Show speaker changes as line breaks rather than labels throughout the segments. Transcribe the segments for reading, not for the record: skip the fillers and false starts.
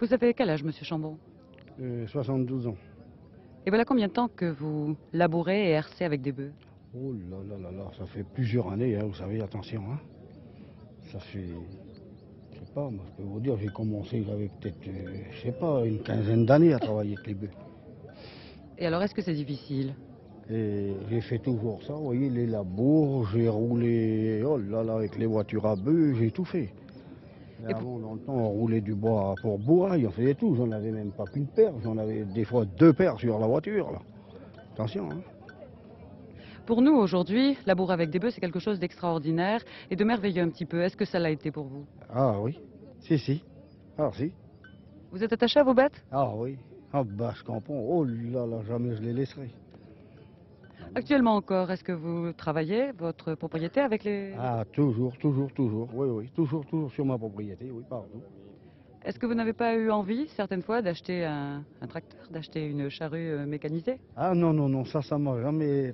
Vous avez quel âge, monsieur Chambon?
72 ans.
Et voilà combien de temps que vous labourez et hercez avec des bœufs?
Oh là là là là, ça fait plusieurs années, hein, vous savez, attention. Hein. Ça fait, je sais pas, moi je peux vous dire, j'ai commencé, j'avais peut-être, je sais pas, une quinzaine d'années à travailler avec les bœufs.
Et alors, est-ce que c'est difficile?
Et j'ai fait toujours ça, vous voyez, les labours, j'ai roulé, oh là là, avec les voitures à bœufs, j'ai tout fait. Et
Et
avant, dans le temps, on roulait du bois pour bourraille, on faisait tout. J'en avais même pas qu'une paire, j'en avais des fois 2 paires sur la voiture, là. Attention, hein.
pour nous, aujourd'hui, labourer avec des bœufs, c'est quelque chose d'extraordinaire et de merveilleux un petit peu. Est-ce que ça l'a été pour vous?
Ah oui, si. Ah si,
Vous êtes attaché à vos bêtes?
ah oui. Ah bah, je comprends, oh là là, jamais je les laisserai.
Actuellement encore, est-ce que vous travaillez votre propriété avec les bœufs?
Ah, toujours, oui, toujours sur ma propriété, oui, partout.
Est-ce que vous n'avez pas eu envie, certaines fois, d'acheter un tracteur, d'acheter une charrue mécanisée?
Ah non, non, non, ça m'a jamais...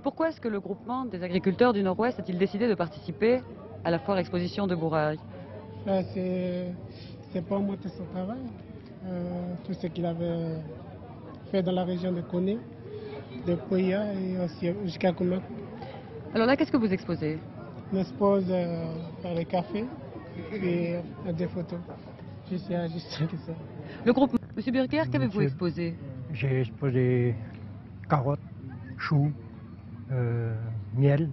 Pourquoi est-ce que le groupement des agriculteurs du Nord-Ouest a-t-il décidé de participer à la foire exposition de Bourail?
C'est pour monter son travail. Tout ce qu'il avait fait dans la région de Koné, de Pouya et aussi jusqu'à Koumak.
Alors là, qu'est-ce que vous exposez?
On expose par les cafés et des photos. Juste ça.
Le groupement. Monsieur Birker, qu'avez-vous exposé?
J'ai exposé carottes, choux, miel.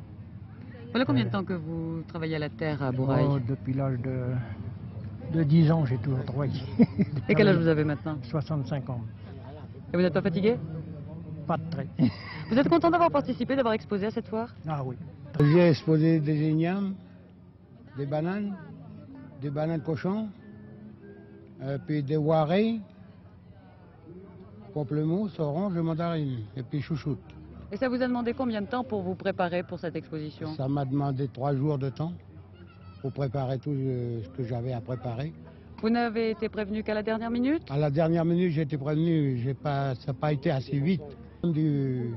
Voilà combien de temps que vous travaillez à la terre à Bourail?
Oh, depuis l'âge de 10 ans, j'ai toujours travaillé.
Et quel âge vous avez maintenant?
65 ans.
Et vous n'êtes pas fatigué?
Pas de trait.
Vous êtes content d'avoir participé, d'avoir exposé à cette foire?
Ah oui.
J'ai exposé des ignames, des bananes cochons, puis des warés, pamplemousse, orange et mandarine, et puis chouchoute.
Et ça vous a demandé combien de temps pour vous préparer pour cette exposition?
Ça m'a demandé 3 jours de temps pour préparer tout ce que j'avais à préparer.
Vous n'avez été prévenu qu'à la dernière minute?
À la dernière minute, j'ai été prévenu, ça n'a pas été assez vite. De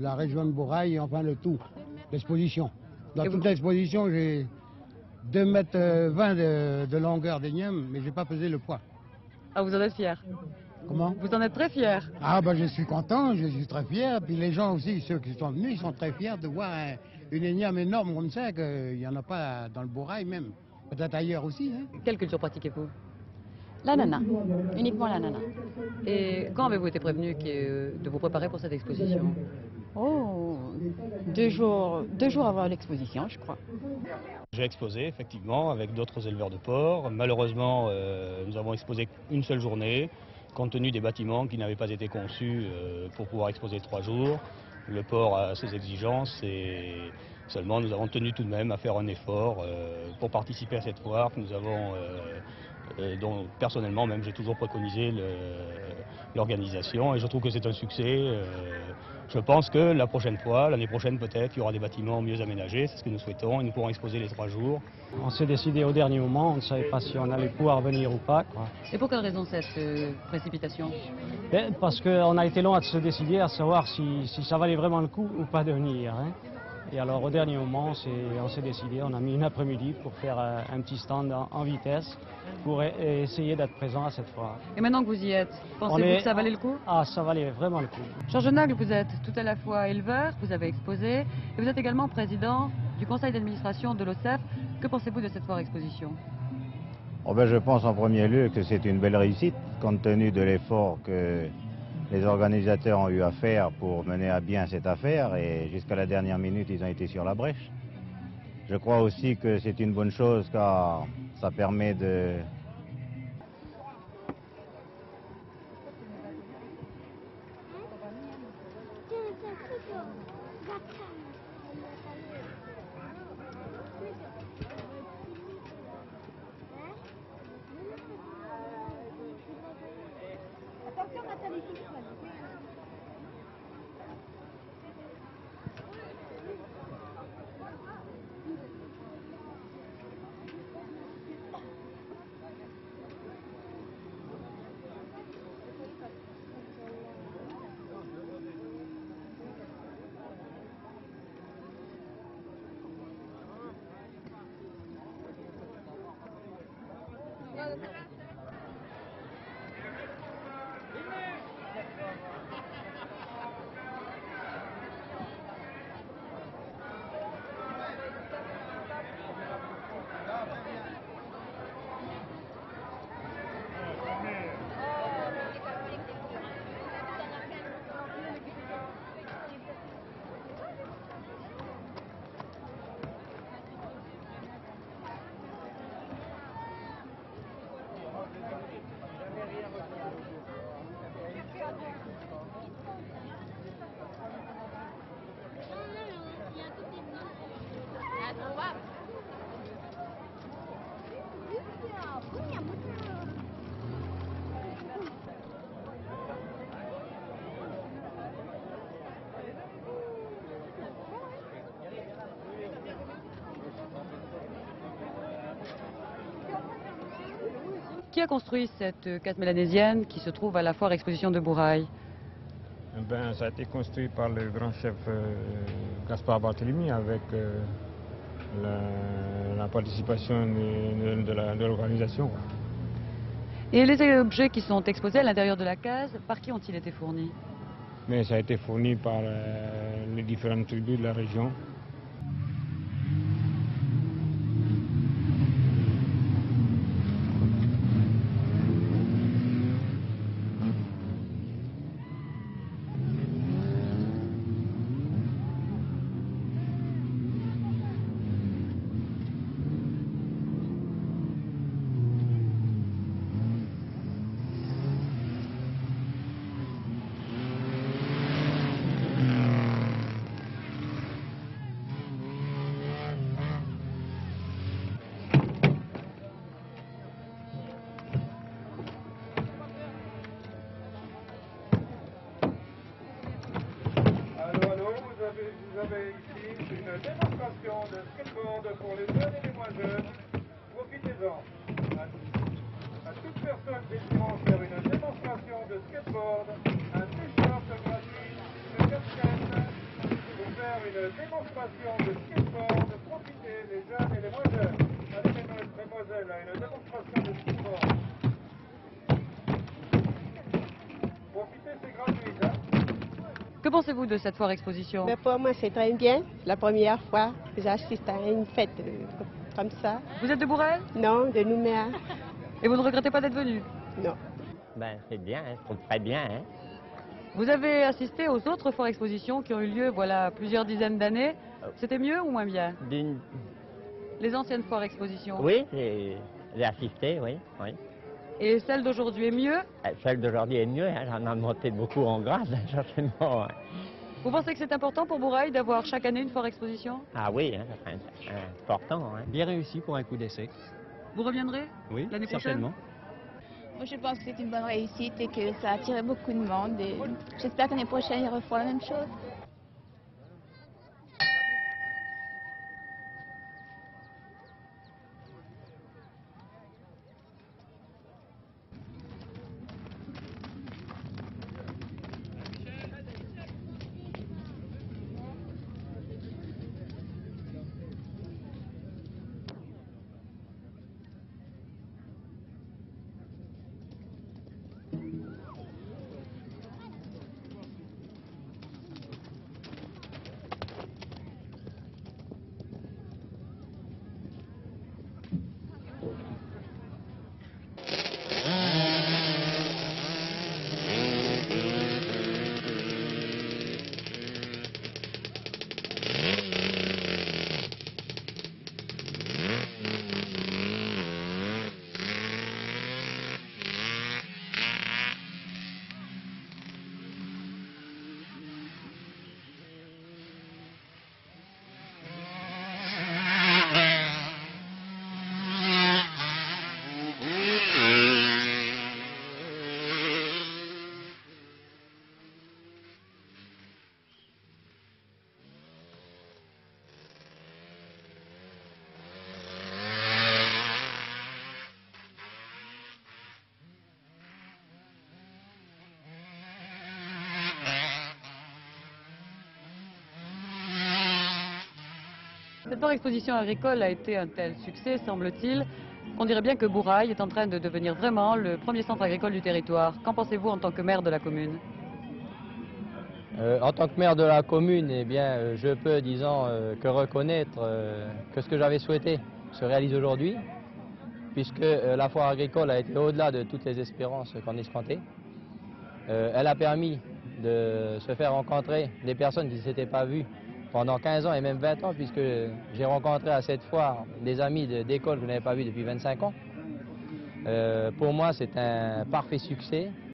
la région de Bourail, enfin le tout, l'exposition. Dans toute l'exposition, j'ai 2,20 m de longueur d'igname, mais je n'ai pas pesé le poids.
Ah, vous en êtes fier?
Comment?
Vous en êtes très fier?
Ah ben je suis content, je suis très fier. Puis les gens aussi, ceux qui sont venus, ils sont très fiers de voir une igname énorme comme ça, qu'il n'y en a pas dans le Bourail même. Peut-être ailleurs aussi. Hein.
Quelle culture pratiquez-vous?
L'ananas, uniquement l'ananas.
Et quand avez-vous été prévenu de vous préparer pour cette exposition?
Oh, 2 jours avant l'exposition, je crois.
J'ai exposé effectivement avec d'autres éleveurs de porcs. Malheureusement, nous avons exposé une seule journée, compte tenu des bâtiments qui n'avaient pas été conçus pour pouvoir exposer 3 jours. Le port a ses exigences et seulement nous avons tenu tout de même à faire un effort pour participer à cette foire que nous avons, dont personnellement même j'ai toujours préconisé l'organisation et je trouve que c'est un succès. Je pense que la prochaine fois, l'année prochaine peut-être, il y aura des bâtiments mieux aménagés, c'est ce que nous souhaitons et nous pourrons exposer les 3 jours.
On s'est décidé au dernier moment, on ne savait pas si on allait pouvoir venir ou pas, quoi.
Et pour quelle raison cette précipitation?
Parce qu'on a été long à se décider à savoir si ça valait vraiment le coup ou pas de venir. Hein. Et alors au dernier moment, on s'est décidé, on a mis une après-midi pour faire un petit stand en vitesse pour essayer d'être présent à cette foire.
Et maintenant que vous y êtes, pensez-vous que ça valait le coup?
Ah, ça valait vraiment le coup.
Georges Nagle, vous êtes tout à la fois éleveur, vous avez exposé, et vous êtes également président du conseil d'administration de l'OCEF. Que pensez-vous de cette foire exposition?
Oh ben, je pense en premier lieu que c'est une belle réussite, compte tenu de l'effort que les organisateurs ont eu à faire pour mener à bien cette affaire, et jusqu'à la dernière minute, ils ont été sur la brèche. Je crois aussi que c'est une bonne chose car ça permet
Qui a construit cette case mélanésienne qui se trouve à la foire exposition de Bourail?
Ça a été construit par le grand chef Gaspard Barthélemy avec la participation de l'organisation.
Et les objets qui sont exposés à l'intérieur de la case, par qui ont-ils été fournis?
Mais ça a été fourni par les différentes tribus de la région.
Vous avez ici une démonstration de skateboard pour les jeunes et les moins jeunes. Profitez-en. À toute personne désirant faire une démonstration de skateboard, un t-shirt gratuit, une casquette. Pour faire une démonstration de skateboard, profitez les jeunes et les moins jeunes. Allez, mesdemoiselles, à une démonstration de skateboard. Profitez, c'est gratuit, hein.
Que pensez-vous de cette foire exposition?
Mais pour moi, c'est très bien. La première fois que j'assiste à une fête comme ça.
Vous êtes de Bourail?
Non, de Nouméa.
Et vous ne regrettez pas d'être venu?
Non.
C'est bien, je trouve très bien. Hein.
Vous avez assisté aux autres foires expositions qui ont eu lieu voilà plusieurs dizaines d'années. C'était mieux ou moins bien? Les anciennes foires expositions?
Oui, j'ai assisté, oui.
Et celle d'aujourd'hui est mieux?
Celle d'aujourd'hui est mieux, hein. J'en ai monté beaucoup en grade, certainement.
Vous pensez que c'est important pour Bourail d'avoir chaque année une foire exposition?
Ah oui, hein, c'est important. Hein.
Bien réussi pour un coup d'essai.
Vous reviendrez?
Oui,
l'année
certainement.
Moi, je pense que c'est une bonne réussite et que ça a attiré beaucoup de monde. Et j'espère que l'année prochaine, ils referont la même chose.
Cette foire exposition agricole a été un tel succès, semble-t-il, On dirait bien que Bourail est en train de devenir vraiment le premier centre agricole du territoire. Qu'en pensez-vous en tant que maire de la commune?
En tant que maire de la commune, eh bien, je peux, disons, que reconnaître que ce que j'avais souhaité se réalise aujourd'hui, puisque la foire agricole a été au-delà de toutes les espérances qu'on escomptait. Elle a permis de se faire rencontrer des personnes qui ne s'étaient pas vues pendant 15 ans et même 20 ans, puisque j'ai rencontré à cette foire des amis d'école que je n'avais pas vus depuis 25 ans. Pour moi, c'est un parfait succès.